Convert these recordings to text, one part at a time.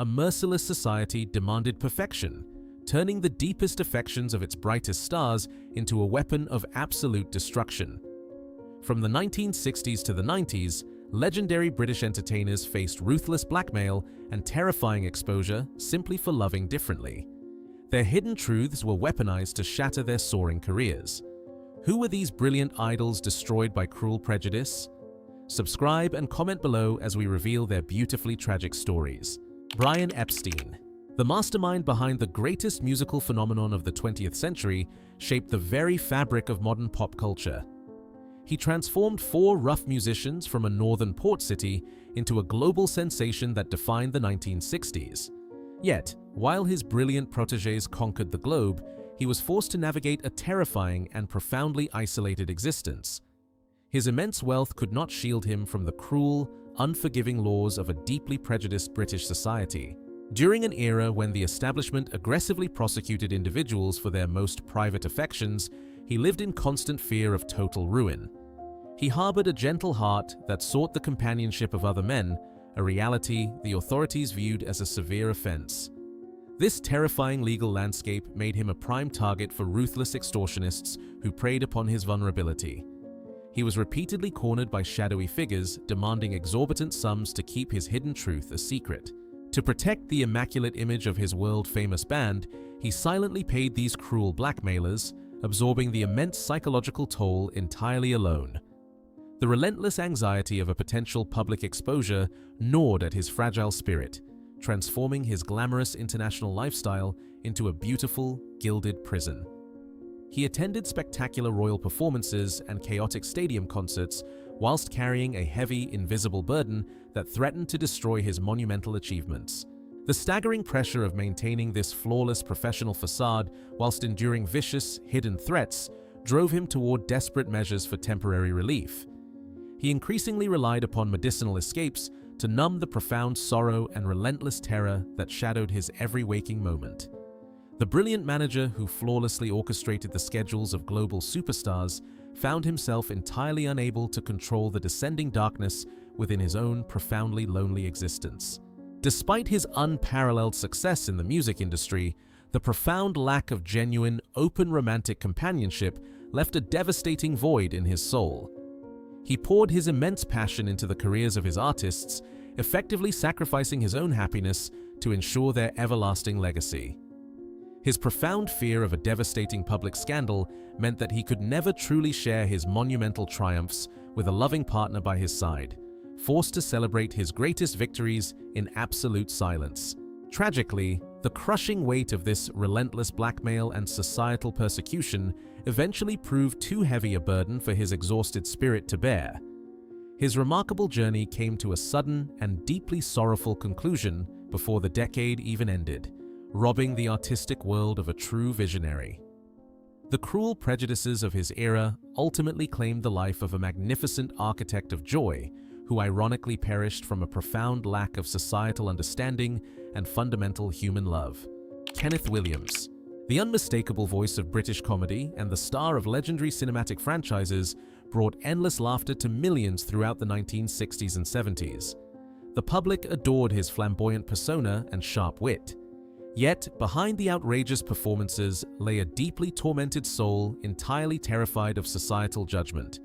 a merciless society demanded perfection, turning the deepest affections of its brightest stars into a weapon of absolute destruction. From the 1960s to the 90s, legendary British entertainers faced ruthless blackmail and terrifying exposure simply for loving differently. Their hidden truths were weaponized to shatter their soaring careers. Who were these brilliant idols destroyed by cruel prejudice? Subscribe and comment below as we reveal their beautifully tragic stories. Brian Epstein. The mastermind behind the greatest musical phenomenon of the 20th century shaped the very fabric of modern pop culture. He transformed four rough musicians from a northern port city into a global sensation that defined the 1960s. Yet, while his brilliant protégés conquered the globe, he was forced to navigate a terrifying and profoundly isolated existence. His immense wealth could not shield him from the cruel, unforgiving laws of a deeply prejudiced British society. During an era when the establishment aggressively prosecuted individuals for their most private affections, he lived in constant fear of total ruin. He harbored a gentle heart that sought the companionship of other men, a reality the authorities viewed as a severe offense. This terrifying legal landscape made him a prime target for ruthless extortionists who preyed upon his vulnerability. He was repeatedly cornered by shadowy figures demanding exorbitant sums to keep his hidden truth a secret. To protect the immaculate image of his world-famous band, he silently paid these cruel blackmailers, absorbing the immense psychological toll entirely alone. The relentless anxiety of a potential public exposure gnawed at his fragile spirit, transforming his glamorous international lifestyle into a beautiful, gilded prison. He attended spectacular royal performances and chaotic stadium concerts whilst carrying a heavy, invisible burden that threatened to destroy his monumental achievements. The staggering pressure of maintaining this flawless professional facade whilst enduring vicious, hidden threats drove him toward desperate measures for temporary relief. He increasingly relied upon medicinal escapes to numb the profound sorrow and relentless terror that shadowed his every waking moment. The brilliant manager who flawlessly orchestrated the schedules of global superstars found himself entirely unable to control the descending darkness within his own profoundly lonely existence. Despite his unparalleled success in the music industry, the profound lack of genuine, open romantic companionship left a devastating void in his soul. He poured his immense passion into the careers of his artists, effectively sacrificing his own happiness to ensure their everlasting legacy. His profound fear of a devastating public scandal meant that he could never truly share his monumental triumphs with a loving partner by his side, forced to celebrate his greatest victories in absolute silence. Tragically, the crushing weight of this relentless blackmail and societal persecution eventually proved too heavy a burden for his exhausted spirit to bear. His remarkable journey came to a sudden and deeply sorrowful conclusion before the decade even ended, robbing the artistic world of a true visionary. The cruel prejudices of his era ultimately claimed the life of a magnificent architect of joy, who ironically perished from a profound lack of societal understanding and fundamental human love. Kenneth Williams. The unmistakable voice of British comedy and the star of legendary cinematic franchises brought endless laughter to millions throughout the 1960s and 70s. The public adored his flamboyant persona and sharp wit. Yet, behind the outrageous performances lay a deeply tormented soul entirely terrified of societal judgment.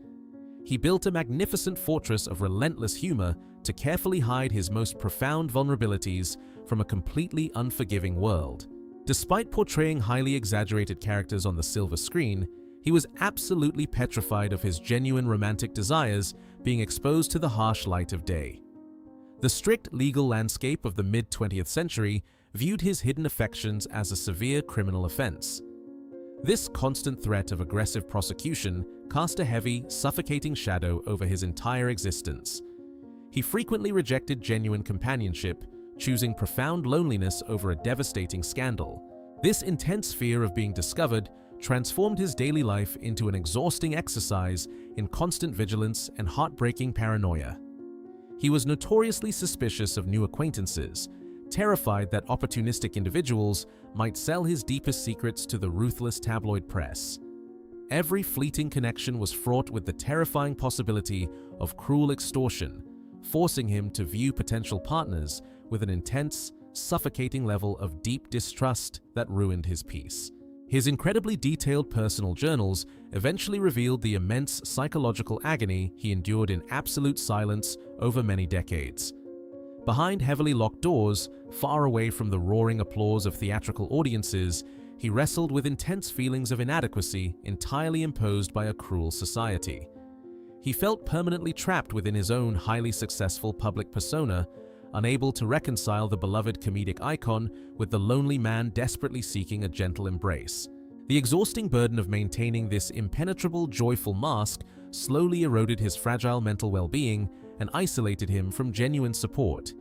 He built a magnificent fortress of relentless humor to carefully hide his most profound vulnerabilities from a completely unforgiving world. Despite portraying highly exaggerated characters on the silver screen, he was absolutely petrified of his genuine romantic desires being exposed to the harsh light of day. The strict legal landscape of the mid-20th century viewed his hidden affections as a severe criminal offense. This constant threat of aggressive prosecution cast a heavy, suffocating shadow over his entire existence. He frequently rejected genuine companionship, choosing profound loneliness over a devastating scandal. This intense fear of being discovered transformed his daily life into an exhausting exercise in constant vigilance and heartbreaking paranoia. He was notoriously suspicious of new acquaintances, terrified that opportunistic individuals might sell his deepest secrets to the ruthless tabloid press. Every fleeting connection was fraught with the terrifying possibility of cruel extortion, forcing him to view potential partners with an intense, suffocating level of deep distrust that ruined his peace. His incredibly detailed personal journals eventually revealed the immense psychological agony he endured in absolute silence over many decades. Behind heavily locked doors, far away from the roaring applause of theatrical audiences, he wrestled with intense feelings of inadequacy entirely imposed by a cruel society. He felt permanently trapped within his own highly successful public persona, unable to reconcile the beloved comedic icon with the lonely man desperately seeking a gentle embrace. The exhausting burden of maintaining this impenetrable, joyful mask slowly eroded his fragile mental well-being and isolated him from genuine support.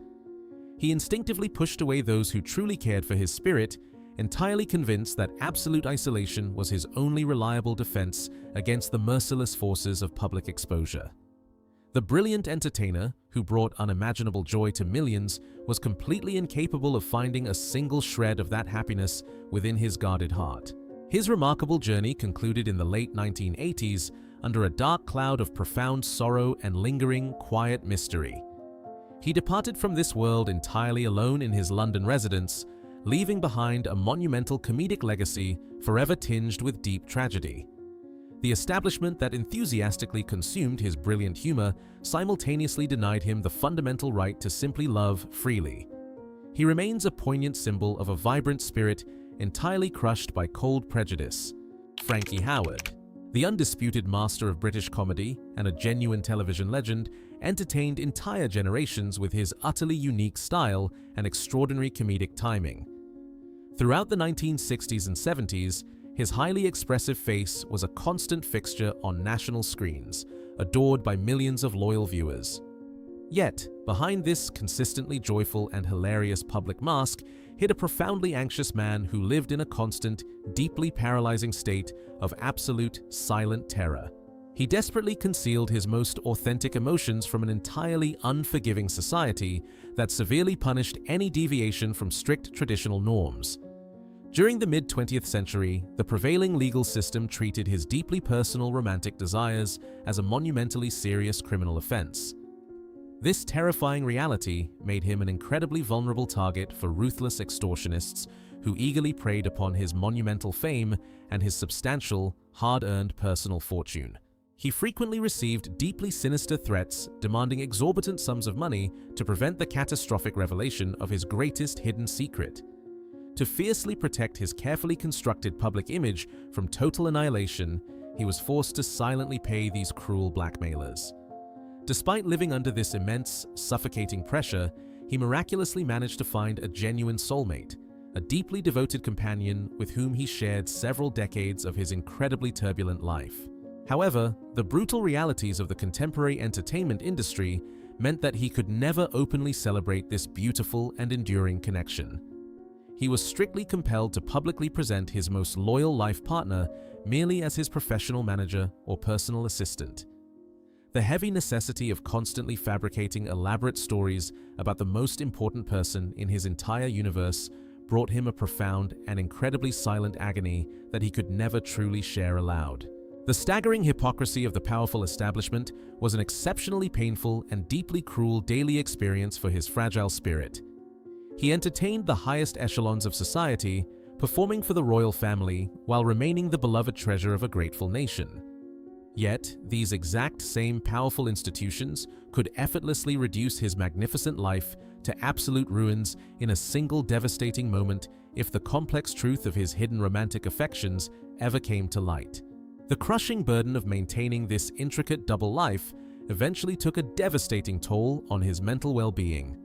He instinctively pushed away those who truly cared for his spirit, entirely convinced that absolute isolation was his only reliable defense against the merciless forces of public exposure. The brilliant entertainer, who brought unimaginable joy to millions, was completely incapable of finding a single shred of that happiness within his guarded heart. His remarkable journey concluded in the late 1980s under a dark cloud of profound sorrow and lingering, quiet mystery. He departed from this world entirely alone in his London residence, leaving behind a monumental comedic legacy forever tinged with deep tragedy. The establishment that enthusiastically consumed his brilliant humor simultaneously denied him the fundamental right to simply love freely. He remains a poignant symbol of a vibrant spirit entirely crushed by cold prejudice. Frankie Howerd, the undisputed master of British comedy and a genuine television legend, entertained entire generations with his utterly unique style and extraordinary comedic timing. Throughout the 1960s and 70s, his highly expressive face was a constant fixture on national screens, adored by millions of loyal viewers. Yet, behind this consistently joyful and hilarious public mask hid a profoundly anxious man who lived in a constant, deeply paralyzing state of absolute, silent terror. He desperately concealed his most authentic emotions from an entirely unforgiving society that severely punished any deviation from strict traditional norms. During the mid-20th century, the prevailing legal system treated his deeply personal romantic desires as a monumentally serious criminal offense. This terrifying reality made him an incredibly vulnerable target for ruthless extortionists who eagerly preyed upon his monumental fame and his substantial, hard-earned personal fortune. He frequently received deeply sinister threats demanding exorbitant sums of money to prevent the catastrophic revelation of his greatest hidden secret. To fiercely protect his carefully constructed public image from total annihilation, he was forced to silently pay these cruel blackmailers. Despite living under this immense, suffocating pressure, he miraculously managed to find a genuine soulmate, a deeply devoted companion with whom he shared several decades of his incredibly turbulent life. However, the brutal realities of the contemporary entertainment industry meant that he could never openly celebrate this beautiful and enduring connection. He was strictly compelled to publicly present his most loyal life partner merely as his professional manager or personal assistant. The heavy necessity of constantly fabricating elaborate stories about the most important person in his entire universe brought him a profound and incredibly silent agony that he could never truly share aloud. The staggering hypocrisy of the powerful establishment was an exceptionally painful and deeply cruel daily experience for his fragile spirit. He entertained the highest echelons of society, performing for the royal family while remaining the beloved treasure of a grateful nation. Yet, these exact same powerful institutions could effortlessly reduce his magnificent life to absolute ruins in a single devastating moment if the complex truth of his hidden romantic affections ever came to light. The crushing burden of maintaining this intricate double life eventually took a devastating toll on his mental well-being.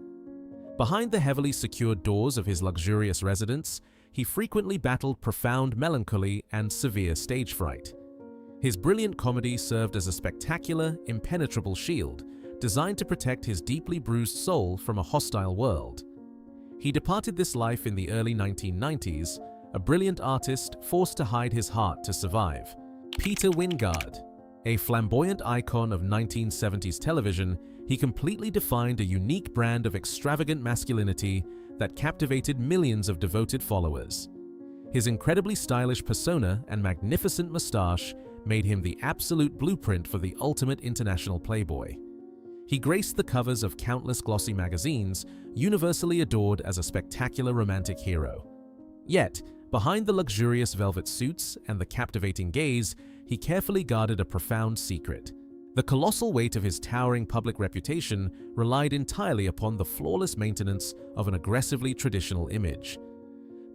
Behind the heavily secured doors of his luxurious residence, he frequently battled profound melancholy and severe stage fright. His brilliant comedy served as a spectacular, impenetrable shield, designed to protect his deeply bruised soul from a hostile world. He departed this life in the early 1990s, a brilliant artist forced to hide his heart to survive. Peter Wyngarde, a flamboyant icon of 1970s television, he completely defined a unique brand of extravagant masculinity that captivated millions of devoted followers. His incredibly stylish persona and magnificent mustache made him the absolute blueprint for the ultimate international playboy. He graced the covers of countless glossy magazines, universally adored as a spectacular romantic hero. Yet, behind the luxurious velvet suits and the captivating gaze, he carefully guarded a profound secret. The colossal weight of his towering public reputation relied entirely upon the flawless maintenance of an aggressively traditional image.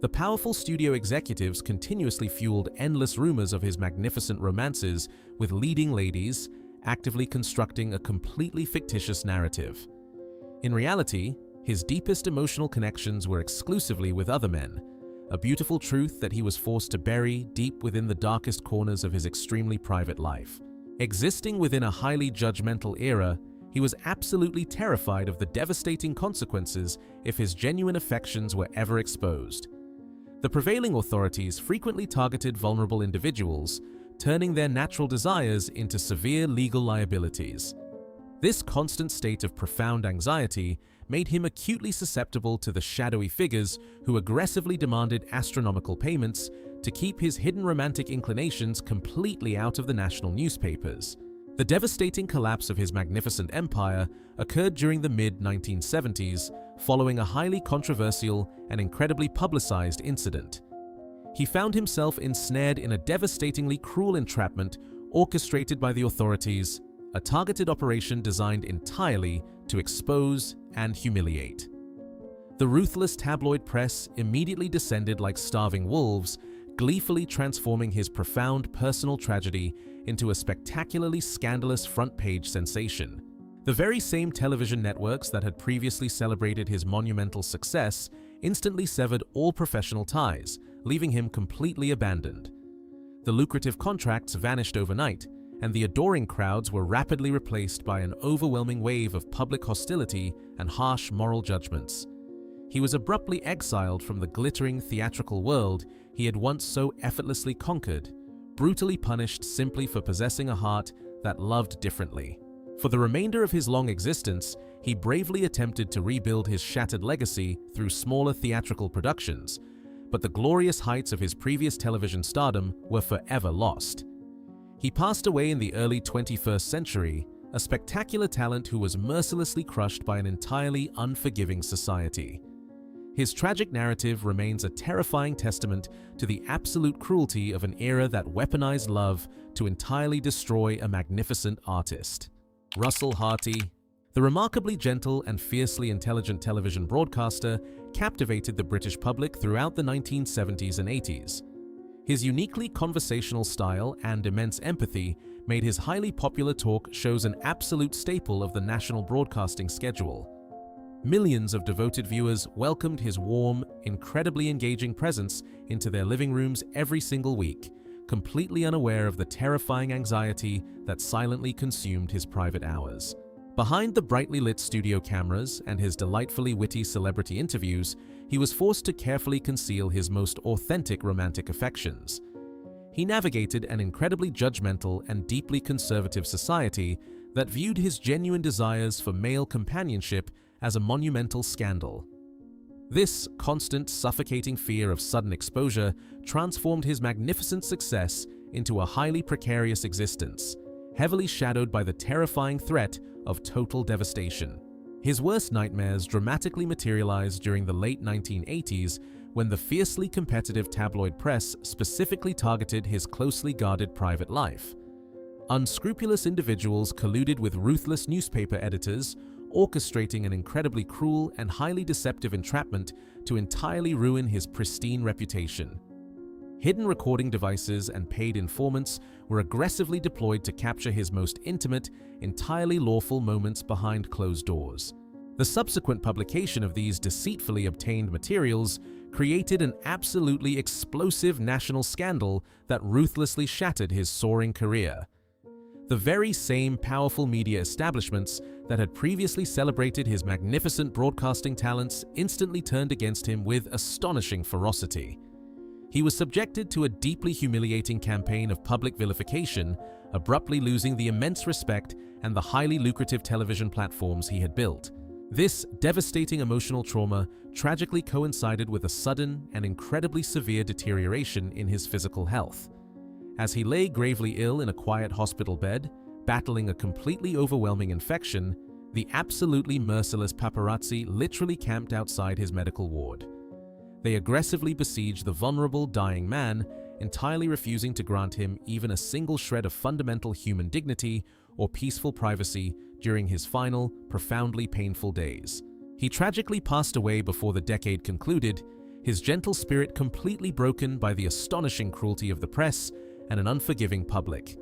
The powerful studio executives continuously fueled endless rumors of his magnificent romances with leading ladies, actively constructing a completely fictitious narrative. In reality, his deepest emotional connections were exclusively with other men, a beautiful truth that he was forced to bury deep within the darkest corners of his extremely private life. Existing within a highly judgmental era, he was absolutely terrified of the devastating consequences if his genuine affections were ever exposed. The prevailing authorities frequently targeted vulnerable individuals, turning their natural desires into severe legal liabilities. This constant state of profound anxiety made him acutely susceptible to the shadowy figures who aggressively demanded astronomical payments to keep his hidden romantic inclinations completely out of the national newspapers. The devastating collapse of his magnificent empire occurred during the mid-1970s, following a highly controversial and incredibly publicized incident. He found himself ensnared in a devastatingly cruel entrapment orchestrated by the authorities, a targeted operation designed entirely to expose and humiliate. The ruthless tabloid press immediately descended like starving wolves, gleefully transforming his profound personal tragedy into a spectacularly scandalous front-page sensation. The very same television networks that had previously celebrated his monumental success instantly severed all professional ties, leaving him completely abandoned. The lucrative contracts vanished overnight, and the adoring crowds were rapidly replaced by an overwhelming wave of public hostility and harsh moral judgments. He was abruptly exiled from the glittering theatrical world he had once so effortlessly conquered, brutally punished simply for possessing a heart that loved differently. For the remainder of his long existence, he bravely attempted to rebuild his shattered legacy through smaller theatrical productions, but the glorious heights of his previous television stardom were forever lost. He passed away in the early 21st century, a spectacular talent who was mercilessly crushed by an entirely unforgiving society. His tragic narrative remains a terrifying testament to the absolute cruelty of an era that weaponized love to entirely destroy a magnificent artist. Russell Harty, the remarkably gentle and fiercely intelligent television broadcaster, captivated the British public throughout the 1970s and 80s. His uniquely conversational style and immense empathy made his highly popular talk shows an absolute staple of the national broadcasting schedule. Millions of devoted viewers welcomed his warm, incredibly engaging presence into their living rooms every single week, completely unaware of the terrifying anxiety that silently consumed his private hours. Behind the brightly lit studio cameras and his delightfully witty celebrity interviews, he was forced to carefully conceal his most authentic romantic affections. He navigated an incredibly judgmental and deeply conservative society that viewed his genuine desires for male companionship as a monumental scandal. This constant, suffocating fear of sudden exposure transformed his magnificent success into a highly precarious existence, heavily shadowed by the terrifying threat of total devastation. His worst nightmares dramatically materialized during the late 1980s when the fiercely competitive tabloid press specifically targeted his closely guarded private life. Unscrupulous individuals colluded with ruthless newspaper editors, orchestrating an incredibly cruel and highly deceptive entrapment to entirely ruin his pristine reputation. Hidden recording devices and paid informants were aggressively deployed to capture his most intimate, entirely lawful moments behind closed doors. The subsequent publication of these deceitfully obtained materials created an absolutely explosive national scandal that ruthlessly shattered his soaring career. The very same powerful media establishments that had previously celebrated his magnificent broadcasting talents instantly turned against him with astonishing ferocity. He was subjected to a deeply humiliating campaign of public vilification, abruptly losing the immense respect and the highly lucrative television platforms he had built. This devastating emotional trauma tragically coincided with a sudden and incredibly severe deterioration in his physical health. As he lay gravely ill in a quiet hospital bed, battling a completely overwhelming infection, The absolutely merciless paparazzi literally camped outside his medical ward. They aggressively besieged the vulnerable, dying man, entirely refusing to grant him even a single shred of fundamental human dignity or peaceful privacy during his final, profoundly painful days. He tragically passed away before the decade concluded, his gentle spirit completely broken by the astonishing cruelty of the press and an unforgiving public.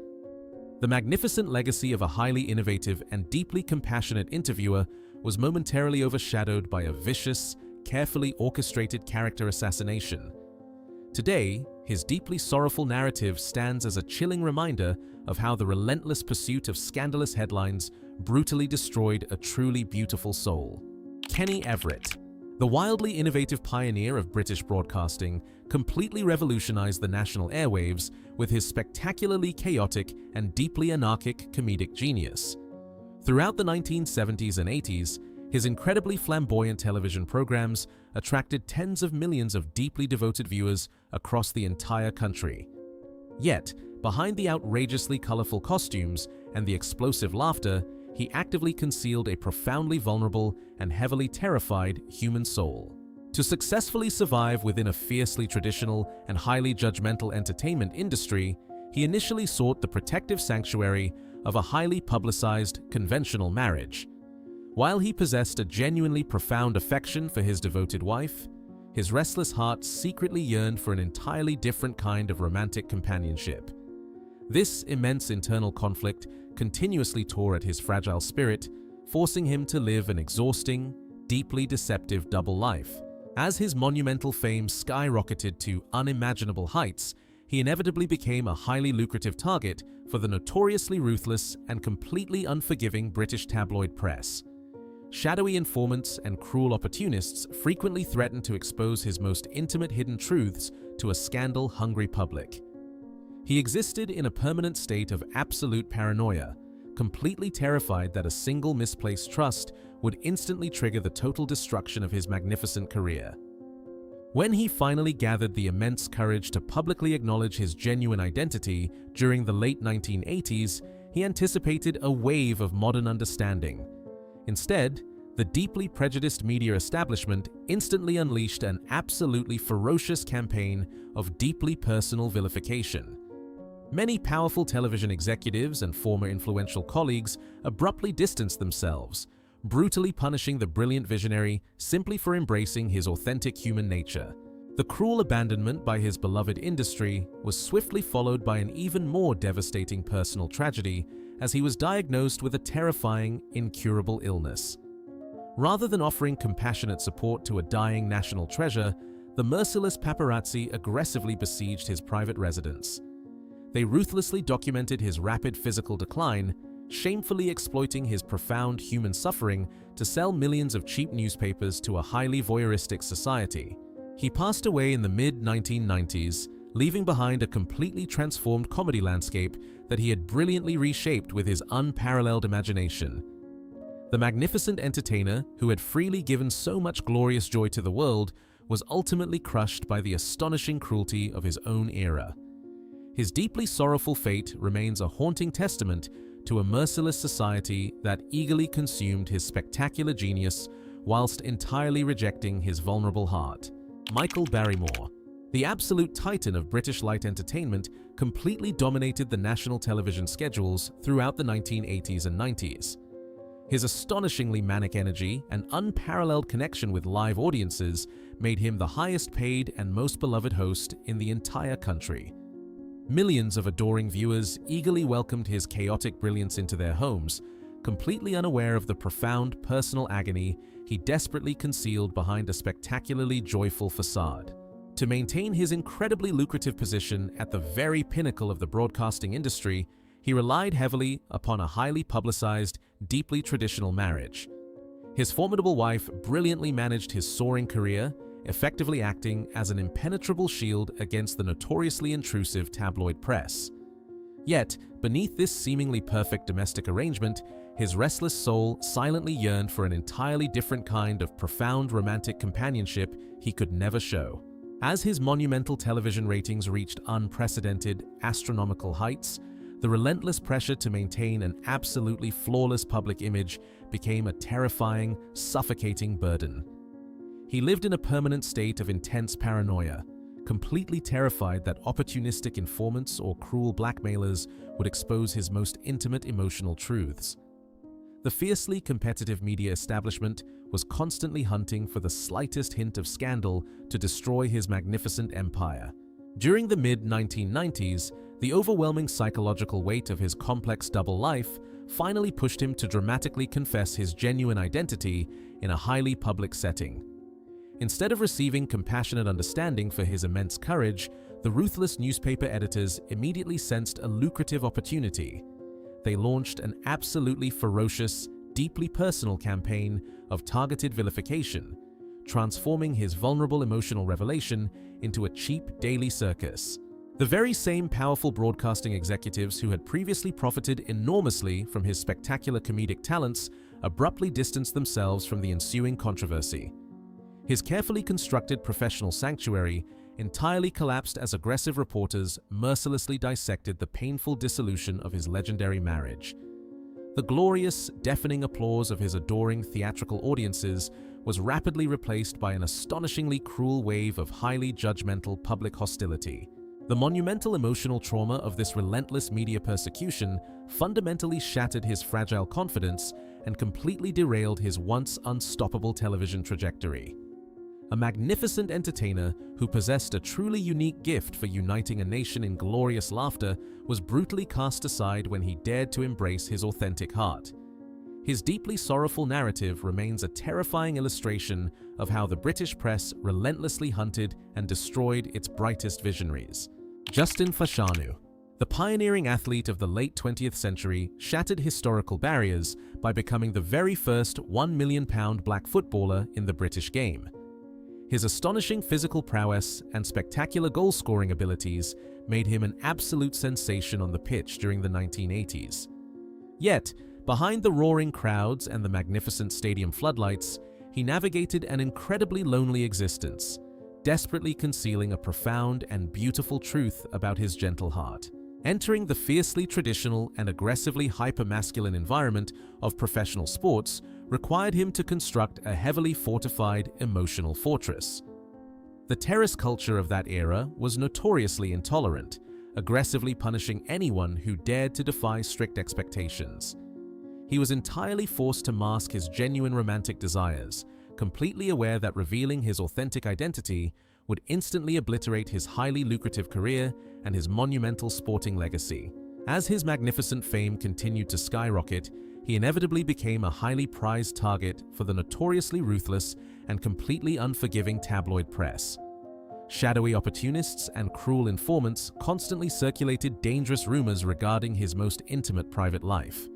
The magnificent legacy of a highly innovative and deeply compassionate interviewer was momentarily overshadowed by a vicious, carefully orchestrated character assassination. Today, his deeply sorrowful narrative stands as a chilling reminder of how the relentless pursuit of scandalous headlines brutally destroyed a truly beautiful soul. Kenny Everett, the wildly innovative pioneer of British broadcasting, completely revolutionized the national airwaves with his spectacularly chaotic and deeply anarchic comedic genius. Throughout the 1970s and 80s, his incredibly flamboyant television programs attracted tens of millions of deeply devoted viewers across the entire country. Yet, behind the outrageously colorful costumes and the explosive laughter, he actively concealed a profoundly vulnerable and heavily terrified human soul. To successfully survive within a fiercely traditional and highly judgmental entertainment industry, he initially sought the protective sanctuary of a highly publicized, conventional marriage. While he possessed a genuinely profound affection for his devoted wife, his restless heart secretly yearned for an entirely different kind of romantic companionship. This immense internal conflict continuously tore at his fragile spirit, forcing him to live an exhausting, deeply deceptive double life. As his monumental fame skyrocketed to unimaginable heights, he inevitably became a highly lucrative target for the notoriously ruthless and completely unforgiving British tabloid press. Shadowy informants and cruel opportunists frequently threatened to expose his most intimate hidden truths to a scandal-hungry public. He existed in a permanent state of absolute paranoia, completely terrified that a single misplaced trust would instantly trigger the total destruction of his magnificent career. When he finally gathered the immense courage to publicly acknowledge his genuine identity during the late 1980s, he anticipated a wave of modern understanding. Instead, the deeply prejudiced media establishment instantly unleashed an absolutely ferocious campaign of deeply personal vilification. Many powerful television executives and former influential colleagues abruptly distanced themselves, brutally punishing the brilliant visionary simply for embracing his authentic human nature. The cruel abandonment by his beloved industry was swiftly followed by an even more devastating personal tragedy as he was diagnosed with a terrifying, incurable illness. Rather than offering compassionate support to a dying national treasure, the merciless paparazzi aggressively besieged his private residence. They ruthlessly documented his rapid physical decline, shamefully exploiting his profound human suffering to sell millions of cheap newspapers to a highly voyeuristic society. He passed away in the mid-1990s, leaving behind a completely transformed comedy landscape that he had brilliantly reshaped with his unparalleled imagination. The magnificent entertainer, who had freely given so much glorious joy to the world, was ultimately crushed by the astonishing cruelty of his own era. His deeply sorrowful fate remains a haunting testament to a merciless society that eagerly consumed his spectacular genius whilst entirely rejecting his vulnerable heart. Michael Barrymore, the absolute titan of British light entertainment, completely dominated the national television schedules throughout the 1980s and 90s. His astonishingly manic energy and unparalleled connection with live audiences made him the highest paid and most beloved host in the entire country. Millions of adoring viewers eagerly welcomed his chaotic brilliance into their homes, completely unaware of the profound personal agony he desperately concealed behind a spectacularly joyful facade. To maintain his incredibly lucrative position at the very pinnacle of the broadcasting industry, he relied heavily upon a highly publicized, deeply traditional marriage. His formidable wife brilliantly managed his soaring career, effectively acting as an impenetrable shield against the notoriously intrusive tabloid press. Yet, beneath this seemingly perfect domestic arrangement, his restless soul silently yearned for an entirely different kind of profound romantic companionship he could never show. As his monumental television ratings reached unprecedented, astronomical heights, the relentless pressure to maintain an absolutely flawless public image became a terrifying, suffocating burden. He lived in a permanent state of intense paranoia, completely terrified that opportunistic informants or cruel blackmailers would expose his most intimate emotional truths. The fiercely competitive media establishment was constantly hunting for the slightest hint of scandal to destroy his magnificent empire. During the mid-1990s, the overwhelming psychological weight of his complex double life finally pushed him to dramatically confess his genuine identity in a highly public setting. Instead of receiving compassionate understanding for his immense courage, the ruthless newspaper editors immediately sensed a lucrative opportunity. They launched an absolutely ferocious, deeply personal campaign of targeted vilification, transforming his vulnerable emotional revelation into a cheap daily circus. The very same powerful broadcasting executives who had previously profited enormously from his spectacular comedic talents abruptly distanced themselves from the ensuing controversy. His carefully constructed professional sanctuary entirely collapsed as aggressive reporters mercilessly dissected the painful dissolution of his legendary marriage. The glorious, deafening applause of his adoring theatrical audiences was rapidly replaced by an astonishingly cruel wave of highly judgmental public hostility. The monumental emotional trauma of this relentless media persecution fundamentally shattered his fragile confidence and completely derailed his once unstoppable television trajectory. A magnificent entertainer who possessed a truly unique gift for uniting a nation in glorious laughter was brutally cast aside when he dared to embrace his authentic heart. His deeply sorrowful narrative remains a terrifying illustration of how the British press relentlessly hunted and destroyed its brightest visionaries. Justin Fashanu, the pioneering athlete of the late 20th century, shattered historical barriers by becoming the very first £1 million black footballer in the British game. His astonishing physical prowess and spectacular goal-scoring abilities made him an absolute sensation on the pitch during the 1980s. Yet, behind the roaring crowds and the magnificent stadium floodlights, he navigated an incredibly lonely existence, desperately concealing a profound and beautiful truth about his gentle heart. Entering the fiercely traditional and aggressively hyper-masculine environment of professional sports required him to construct a heavily fortified emotional fortress. The terrace culture of that era was notoriously intolerant, aggressively punishing anyone who dared to defy strict expectations. He was entirely forced to mask his genuine romantic desires, completely aware that revealing his authentic identity would instantly obliterate his highly lucrative career and his monumental sporting legacy. As his magnificent fame continued to skyrocket, he inevitably became a highly prized target for the notoriously ruthless and completely unforgiving tabloid press. Shadowy opportunists and cruel informants constantly circulated dangerous rumors regarding his most intimate private life.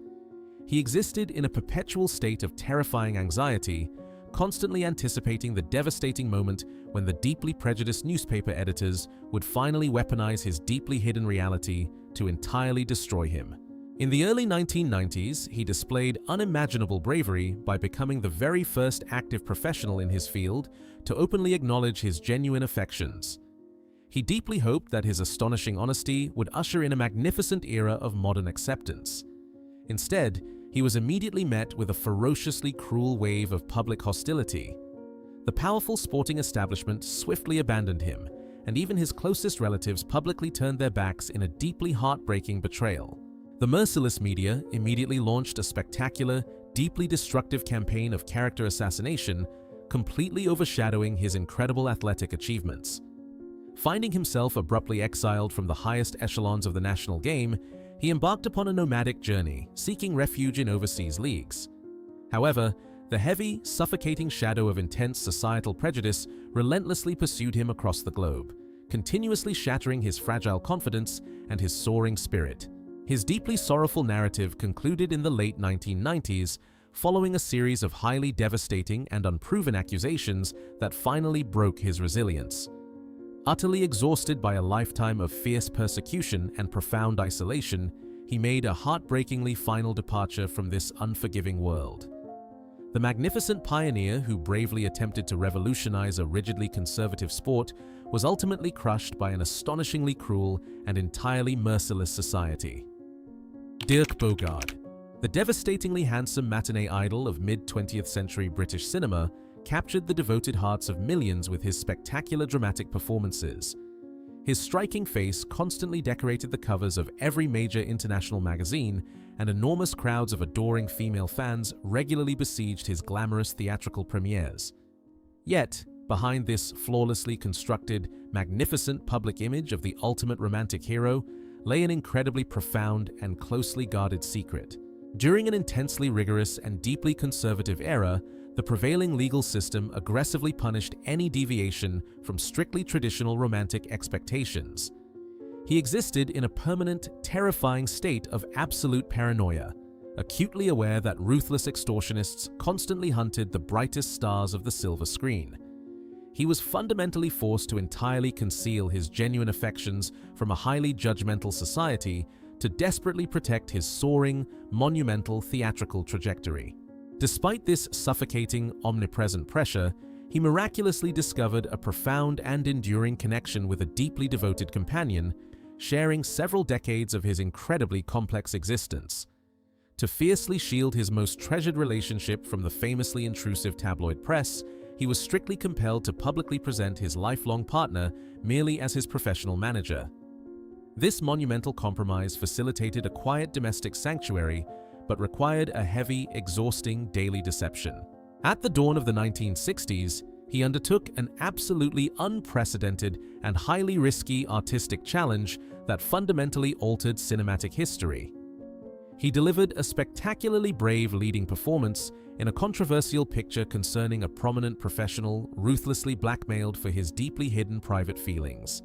He existed in a perpetual state of terrifying anxiety, constantly anticipating the devastating moment when the deeply prejudiced newspaper editors would finally weaponize his deeply hidden reality to entirely destroy him. In the early 1990s, he displayed unimaginable bravery by becoming the very first active professional in his field to openly acknowledge his genuine affections. He deeply hoped that his astonishing honesty would usher in a magnificent era of modern acceptance. Instead, he was immediately met with a ferociously cruel wave of public hostility. The powerful sporting establishment swiftly abandoned him, and even his closest relatives publicly turned their backs in a deeply heartbreaking betrayal. The merciless media immediately launched a spectacular, deeply destructive campaign of character assassination, completely overshadowing his incredible athletic achievements. Finding himself abruptly exiled from the highest echelons of the national game, he embarked upon a nomadic journey, seeking refuge in overseas leagues. However, the heavy, suffocating shadow of intense societal prejudice relentlessly pursued him across the globe, continuously shattering his fragile confidence and his soaring spirit. His deeply sorrowful narrative concluded in the late 1990s, following a series of highly devastating and unproven accusations that finally broke his resilience. Utterly exhausted by a lifetime of fierce persecution and profound isolation, he made a heartbreakingly final departure from this unforgiving world. The magnificent pioneer who bravely attempted to revolutionize a rigidly conservative sport was ultimately crushed by an astonishingly cruel and entirely merciless society. Dirk Bogarde. The devastatingly handsome matinee idol of mid-20th century British cinema captured the devoted hearts of millions with his spectacular dramatic performances. His striking face constantly decorated the covers of every major international magazine, and enormous crowds of adoring female fans regularly besieged his glamorous theatrical premieres. Yet, behind this flawlessly constructed, magnificent public image of the ultimate romantic hero lay an incredibly profound and closely guarded secret. During an intensely rigorous and deeply conservative era, the prevailing legal system aggressively punished any deviation from strictly traditional romantic expectations. He existed in a permanent, terrifying state of absolute paranoia, acutely aware that ruthless extortionists constantly hunted the brightest stars of the silver screen. He was fundamentally forced to entirely conceal his genuine affections from a highly judgmental society to desperately protect his soaring, monumental theatrical trajectory. Despite this suffocating, omnipresent pressure, he miraculously discovered a profound and enduring connection with a deeply devoted companion, sharing several decades of his incredibly complex existence. To fiercely shield his most treasured relationship from the famously intrusive tabloid press, he was strictly compelled to publicly present his lifelong partner merely as his professional manager. This monumental compromise facilitated a quiet domestic sanctuary, but required a heavy, exhausting daily deception. At the dawn of the 1960s, he undertook an absolutely unprecedented and highly risky artistic challenge that fundamentally altered cinematic history. He delivered a spectacularly brave leading performance in a controversial picture concerning a prominent professional ruthlessly blackmailed for his deeply hidden private feelings.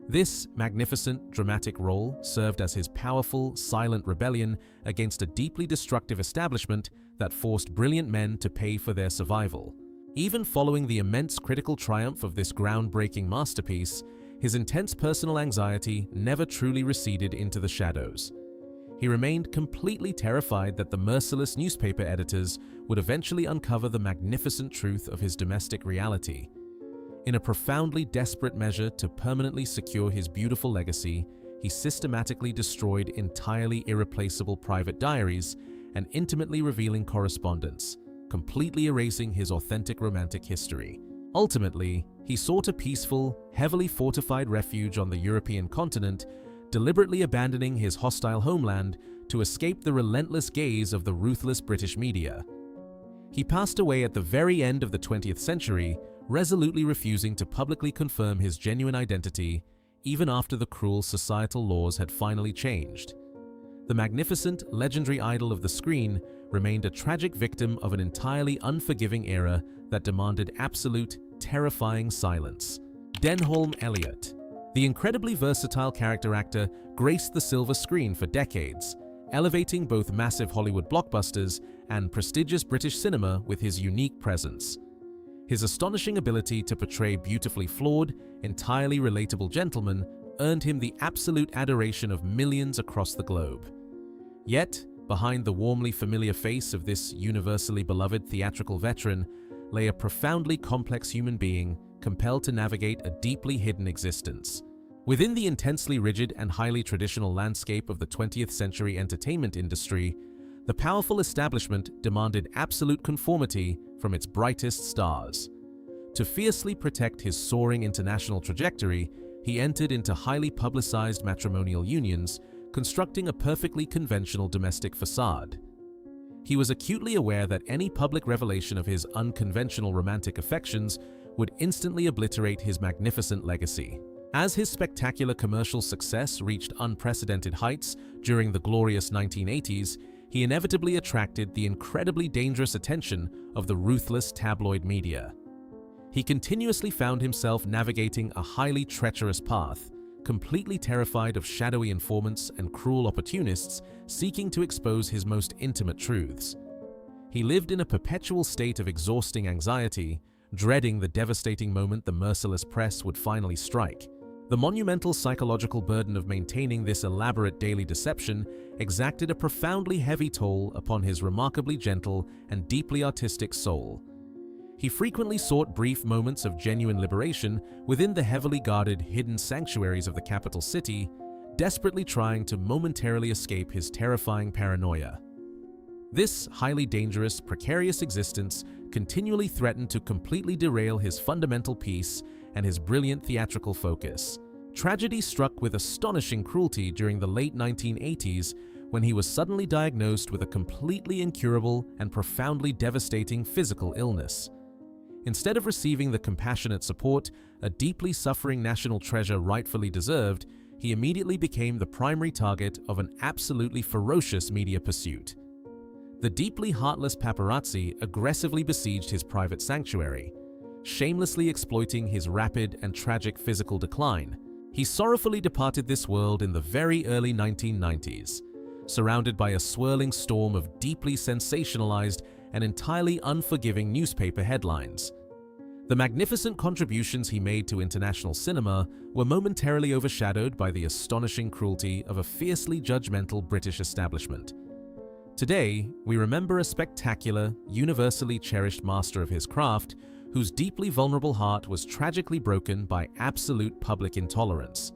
This magnificent, dramatic role served as his powerful, silent rebellion against a deeply destructive establishment that forced brilliant men to pay for their survival. Even following the immense critical triumph of this groundbreaking masterpiece, his intense personal anxiety never truly receded into the shadows. He remained completely terrified that the merciless newspaper editors would eventually uncover the magnificent truth of his domestic reality. In a profoundly desperate measure to permanently secure his beautiful legacy, he systematically destroyed entirely irreplaceable private diaries and intimately revealing correspondence, completely erasing his authentic romantic history. Ultimately, he sought a peaceful, heavily fortified refuge on the European continent, deliberately abandoning his hostile homeland to escape the relentless gaze of the ruthless British media. He passed away at the very end of the 20th century, resolutely refusing to publicly confirm his genuine identity, even after the cruel societal laws had finally changed. The magnificent, legendary idol of the screen remained a tragic victim of an entirely unforgiving era that demanded absolute, terrifying silence. Denholm Elliott. The incredibly versatile character actor graced the silver screen for decades, elevating both massive Hollywood blockbusters and prestigious British cinema with his unique presence. His astonishing ability to portray beautifully flawed, entirely relatable gentlemen earned him the absolute adoration of millions across the globe. Yet, behind the warmly familiar face of this universally beloved theatrical veteran lay a profoundly complex human being compelled to navigate a deeply hidden existence. Within the intensely rigid and highly traditional landscape of the 20th century entertainment industry, the powerful establishment demanded absolute conformity from its brightest stars. To fiercely protect his soaring international trajectory, he entered into highly publicized matrimonial unions, constructing a perfectly conventional domestic facade. He was acutely aware that any public revelation of his unconventional romantic affections would instantly obliterate his magnificent legacy. As his spectacular commercial success reached unprecedented heights during the glorious 1980s, he inevitably attracted the incredibly dangerous attention of the ruthless tabloid media. He continuously found himself navigating a highly treacherous path, completely terrified of shadowy informants and cruel opportunists seeking to expose his most intimate truths. He lived in a perpetual state of exhausting anxiety, dreading the devastating moment the merciless press would finally strike. The monumental psychological burden of maintaining this elaborate daily deception exacted a profoundly heavy toll upon his remarkably gentle and deeply artistic soul. He frequently sought brief moments of genuine liberation within the heavily guarded, hidden sanctuaries of the capital city, desperately trying to momentarily escape his terrifying paranoia. This highly dangerous, precarious existence continually threatened to completely derail his fundamental peace and his brilliant theatrical focus. Tragedy struck with astonishing cruelty during the late 1980s when he was suddenly diagnosed with a completely incurable and profoundly devastating physical illness. Instead of receiving the compassionate support a deeply suffering national treasure rightfully deserved, he immediately became the primary target of an absolutely ferocious media pursuit. The deeply heartless paparazzi aggressively besieged his private sanctuary, shamelessly exploiting his rapid and tragic physical decline. He sorrowfully departed this world in the very early 1990s, surrounded by a swirling storm of deeply sensationalized and entirely unforgiving newspaper headlines. The magnificent contributions he made to international cinema were momentarily overshadowed by the astonishing cruelty of a fiercely judgmental British establishment. Today, we remember a spectacular, universally cherished master of his craft whose deeply vulnerable heart was tragically broken by absolute public intolerance.